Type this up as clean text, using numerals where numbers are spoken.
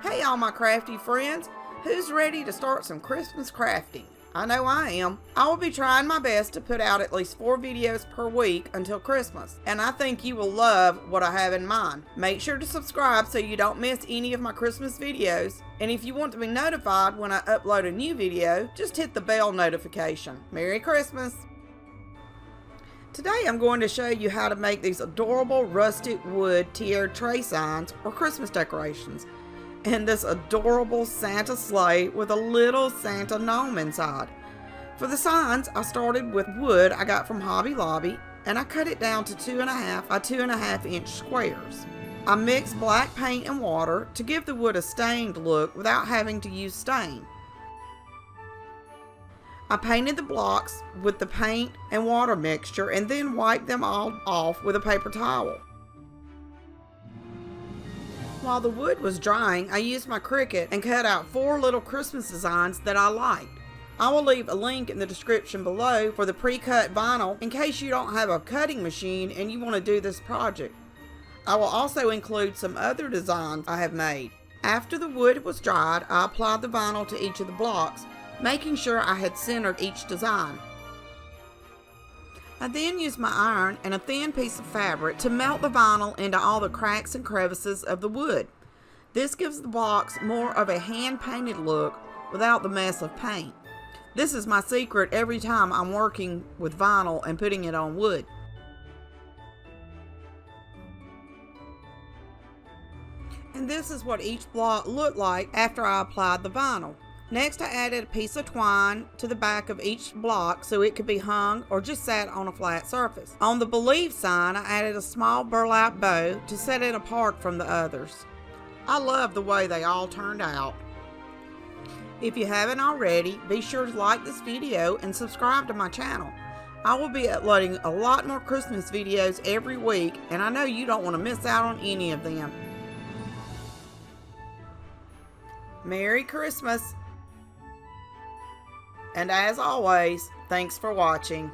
Hey all my crafty friends, who's ready to start some Christmas crafting? I know I am. I will be trying my best to put out at least 4 videos per week until Christmas, and I think you will love what I have in mind. Make sure to subscribe so you don't miss any of my Christmas videos, and if you want to be notified when I upload a new video, just hit the bell notification. Merry Christmas! Today I'm going to show you how to make these adorable rustic wood tiered tray signs or Christmas decorations, and this adorable Santa sleigh with a little Santa gnome inside. For the signs, I started with wood I got from Hobby Lobby, and I cut it down to 2.5 by 2.5 inch squares. I mixed black paint and water to give the wood a stained look without having to use stain. I painted the blocks with the paint and water mixture and then wiped them all off with a paper towel. While the wood was drying, I used my Cricut and cut out 4 little Christmas designs that I liked. I will leave a link in the description below for the pre-cut vinyl in case you don't have a cutting machine and you want to do this project. I will also include some other designs I have made. After the wood was dried, I applied the vinyl to each of the blocks, making sure I had centered each design. I then used my iron and a thin piece of fabric to melt the vinyl into all the cracks and crevices of the wood. This gives the blocks more of a hand-painted look without the mess of paint. This is my secret every time I'm working with vinyl and putting it on wood. And this is what each block looked like after I applied the vinyl. Next, I added a piece of twine to the back of each block so it could be hung or just sat on a flat surface. On the Believe sign, I added a small burlap bow to set it apart from the others. I love the way they all turned out. If you haven't already, be sure to like this video and subscribe to my channel. I will be uploading a lot more Christmas videos every week, and I know you don't want to miss out on any of them. Merry Christmas! And as always, thanks for watching.